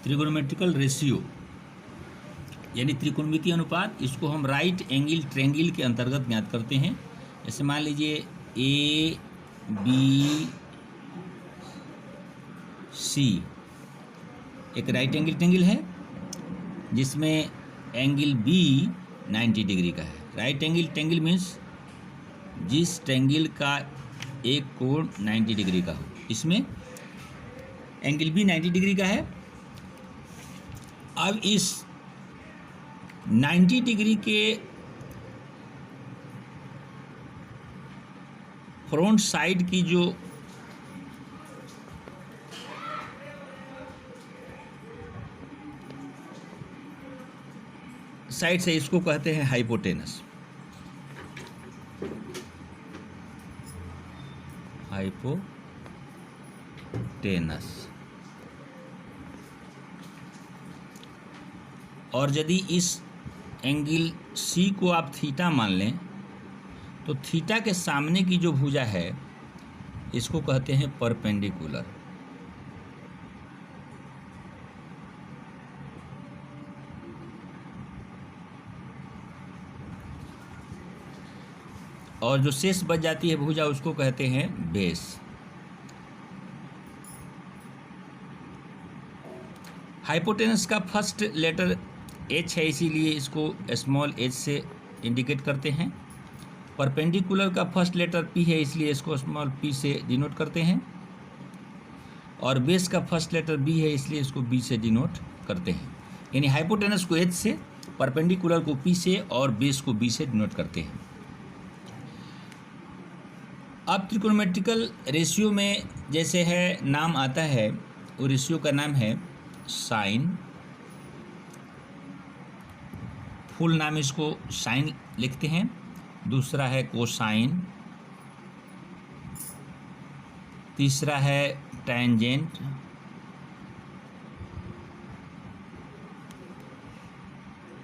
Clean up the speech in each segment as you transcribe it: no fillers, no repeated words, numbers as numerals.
त्रिकोणमितिकल ratio यानी त्रिकोणमितीय अनुपात, इसको हम राइट एंगल ट्रायंगल के अंतर्गत ज्ञात करते हैं। जैसे मान लीजिए ए बी सी एक राइट एंगल ट्रायंगल है जिसमें एंगल बी 90 डिग्री का है। राइट एंगल ट्रायंगल मीन्स जिस ट्रायंगल का एक कोण 90 डिग्री का हो। इसमें एंगल बी 90 डिग्री का है। अब इस 90 डिग्री के फ्रंट साइड की जो साइड से, इसको कहते हैं हाइपोटेनस। और यदि इस एंगल सी को आप थीटा मान लें तो थीटा के सामने की जो भुजा है इसको कहते हैं परपेंडिकुलर। और जो शेष बच जाती है भुजा उसको कहते हैं बेस। हाइपोटेनस का फर्स्ट लेटर एच है, इसीलिए इसको स्मॉल एच से इंडिकेट करते हैं। परपेंडिकुलर का फर्स्ट लेटर पी है, इसलिए इसको स्मॉल पी से डिनोट करते हैं। और बेस का फर्स्ट लेटर बी है, इसलिए इसको बी से डिनोट करते हैं। यानी हाइपोटेनस को एच से, परपेंडिकुलर को पी से और बेस को बी से डिनोट करते हैं। अब त्रिकोणमितिकल रेशियो में जैसे है नाम आता है, वो रेशियो का नाम है साइन। फुल नाम इसको साइन लिखते हैं। दूसरा है कोसाइन, तीसरा है टेंजेंट,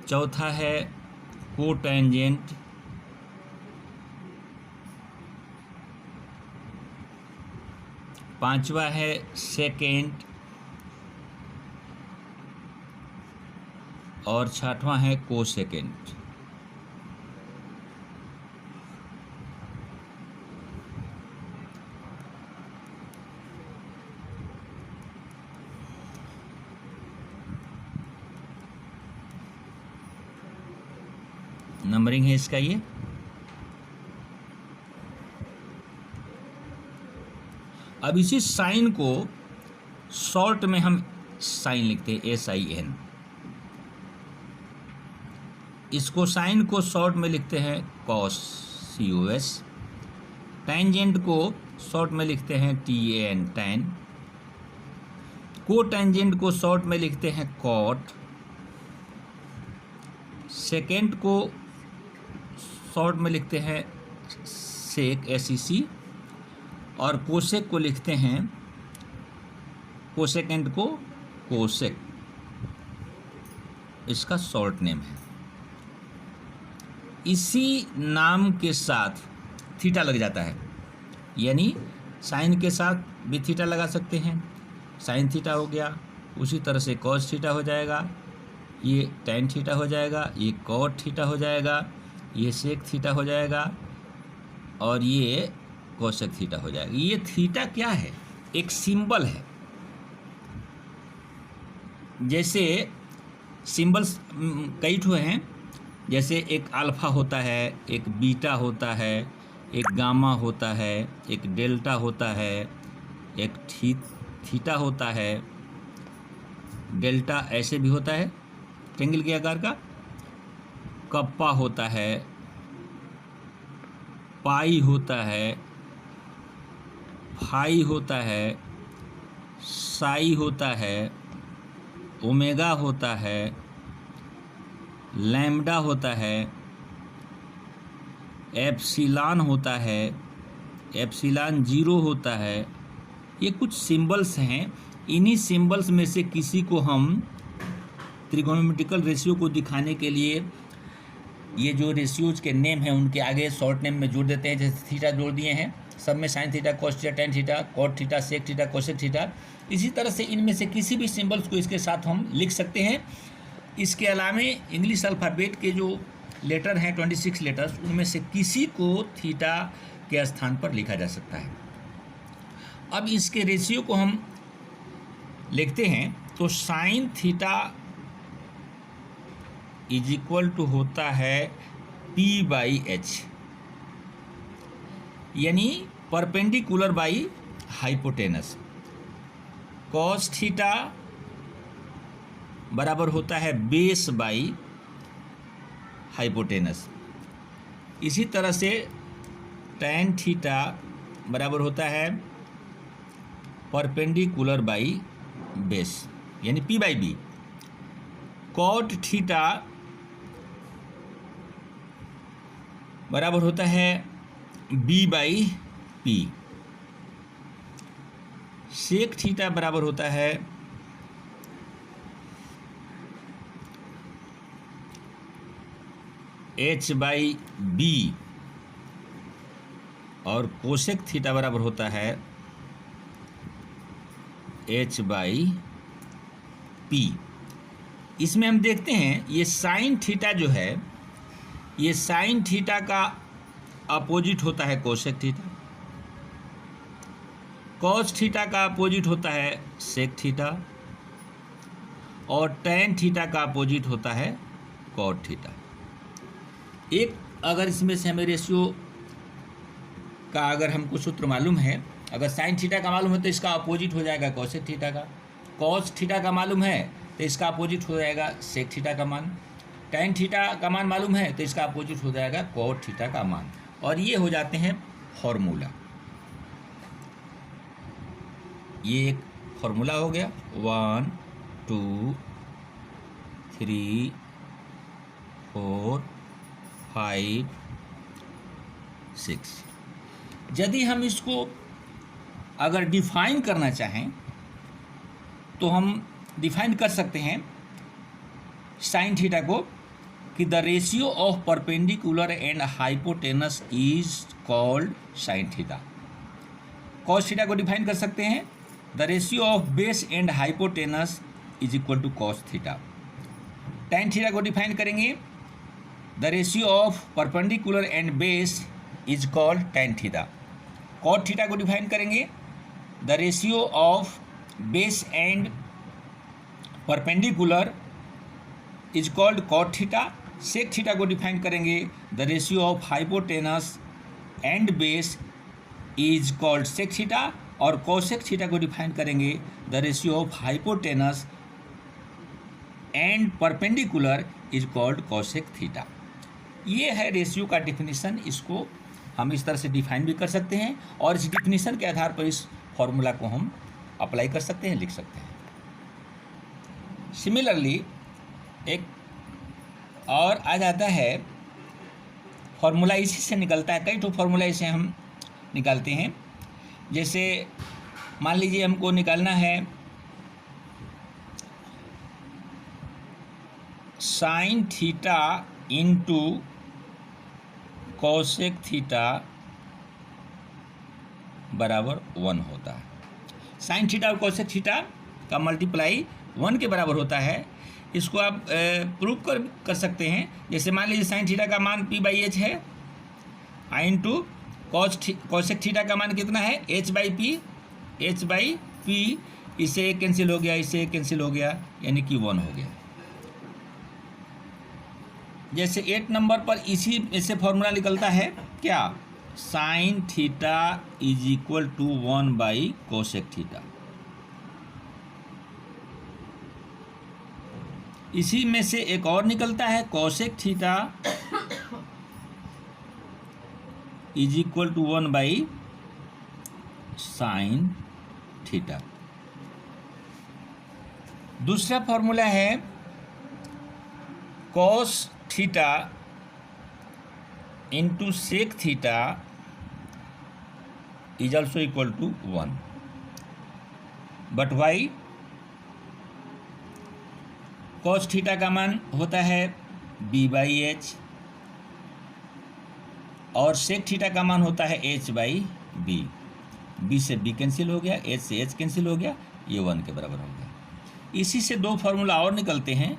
चौथा है कोटेंजेंट, पांचवा है सेकेंड और छठवां है कोसेकेंड। नंबरिंग है इसका ये। अब इसी साइन को शॉर्ट में हम साइन लिखते हैं, SIN। इसको साइन को शॉर्ट में लिखते हैं कॉस, COS। टेंजेंट को शॉर्ट में लिखते हैं TAN, टैन। को टेंजेंट को शॉर्ट में लिखते हैं कॉट। सेकेंड को शॉर्ट में लिखते हैं सेक, SEC। और कोसेक को लिखते हैं, कोसेकेंड को कोसेक, इसका शॉर्ट नेम है। इसी नाम के साथ थीटा लग जाता है, यानी साइन के साथ भी थीटा लगा सकते हैं। साइन थीटा हो गया, उसी तरह से कॉस थीटा हो जाएगा, ये टैन थीटा हो जाएगा, ये कॉट थीटा हो जाएगा, ये सेक थीटा हो जाएगा और ये कोसेक थीटा हो जाएगा। ये थीटा क्या है? एक सिंबल है। जैसे सिंबल्स कई ठो हैं, जैसे एक अल्फा होता है, एक बीटा होता है, एक गामा होता है, एक डेल्टा होता है, एक थीटा होता है। डेल्टा ऐसे भी होता है ट्रायंगल के आकार का। कप्पा होता है, पाई होता है, फाई होता है, साई होता है, ओमेगा होता है, लैम्डा होता है, एप्सिलॉन होता है, एप्सिलॉन 0 होता है। ये कुछ सिंबल्स हैं। इन्हीं सिंबल्स में से किसी को हम त्रिकोणमितिकल रेशियो को दिखाने के लिए ये जो रेशियोज के नेम हैं उनके आगे शॉर्ट नेम में जोड़ देते हैं। जैसे थीटा जोड़ दिए हैं, सब में sine theta, cos theta, tan theta, cot theta, sec theta, cosec theta. इसी तरह से इनमें से किसी भी सिंबल्स को इसके साथ हम लिख सकते हैं। इसके अलावा इंग्लिश अल्फ़ाबेट के जो लेटर हैं 26 लेटर्स, उनमें से किसी को थीटा के स्थान पर लिखा जा सकता है। अब इसके रेशियो को हम लिखते हैं तो sine theta is equal to होता है P/H, यानी perpendicular by hypotenuse. Cos theta बराबर होता है बेस बाई हाइपोटेनस। इसी तरह से टैन थीटा बराबर होता है परपेंडिकुलर बाई बेस, यानी P/B। कॉट थीटा बराबर होता है B/P। सेक थीटा बराबर होता है H/B, और कोसेक थीटा बराबर होता है H/P। इसमें हम देखते हैं ये साइन थीटा जो है, ये साइन थीटा का अपोजिट होता है कोसेक थीटा, कॉस थीटा का अपोजिट होता है सेक थीटा, और टैन थीटा का अपोजिट होता है कॉट थीटा। एक अगर इसमें से हमें रेशियो का अगर हमको सूत्र मालूम है, अगर साइन थीटा का मालूम है तो इसका अपोजिट हो जाएगा कोसेक थीटा का, कॉस थीटा का मालूम है तो इसका अपोजिट हो जाएगा सेक थीटा का मान, टैन थीटा का मान मालूम है तो इसका अपोजिट हो जाएगा कॉट थीटा का मान। और ये हो जाते हैं फॉर्मूला। ये एक फॉर्मूला हो गया 1 2 3 4 5 6। यदि हम इसको अगर डिफाइन करना चाहें तो हम डिफाइन कर सकते हैं साइन थीटा को कि the ratio of perpendicular and hypotenuse is called sine theta. Cos theta को डिफाइन कर सकते हैं the ratio of base and hypotenuse is equal to cos theta. Tan theta को डिफाइन करेंगे the ratio of perpendicular and base is called tan theta. Cot theta को define करेंगे the ratio of base and perpendicular is called cot theta. Sec theta को define करेंगे the ratio of hypotenuse and base is called sec theta, और cosec theta को define करेंगे the ratio of hypotenuse and perpendicular is called cosec theta. ये है ratio का definition. इसको हम इस तरह से डिफाइन भी कर सकते हैं और इस डिफिनीसन के आधार पर इस फॉर्मूला को हम अप्लाई कर सकते हैं, लिख सकते हैं। सिमिलरली एक और आ जाता है फॉर्मूला, इसी से निकलता है। कई तो फॉर्मूला इसे हम निकालते हैं। जैसे मान लीजिए हमको निकालना है sine theta into cosec theta बराबर 1 होता है। साइन थीटा और कोसेक थीटा का मल्टीप्लाई 1 के बराबर होता है। इसको आप प्रूव कर सकते हैं। जैसे मान लीजिए साइन थीटा का मान P/H है, आई इंटू कोसेक थीटा का मान कितना है H/P। इसे कैंसिल हो गया, इसे कैंसिल हो गया, यानी कि 1 हो गया। जैसे 8 नंबर पर इसी ऐसे फॉर्मूला निकलता है क्या, sine theta is equal to 1 cosec theta. इसी में से एक और निकलता है cosec theta is equal to 1 sine theta. दूसरा फॉर्मूला है cos theta into sec theta is also equal to 1, but why. Cos theta का मान होता है B/H और सेक थीटा का मान होता है H/P। बी, बी से बी कैंसिल हो गया, एच से एच कैंसिल हो गया, ये 1 के बराबर हो गया। इसी से दो फार्मूला और निकलते हैं,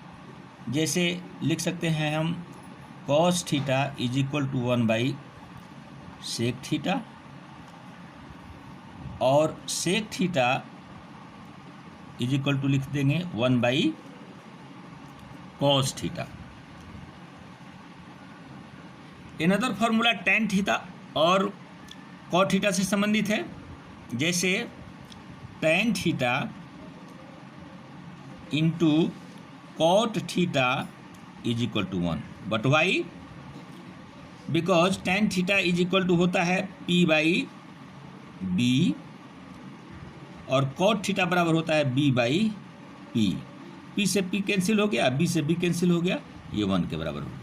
जैसे लिख सकते हैं हम cos theta is equal to 1 sec theta, और sec theta is equal to लिख देंगे 1 cos theta. Another formula tan theta और cot थीटा से संबंधित है, जैसे tan theta into cot theta is equal to 1, but why? Because tan theta is equal to होता है P/B और cot थीटा बराबर होता है B/P। P से P कैंसिल हो गया, B से B कैंसिल हो गया, ये 1 के बराबर हो गया।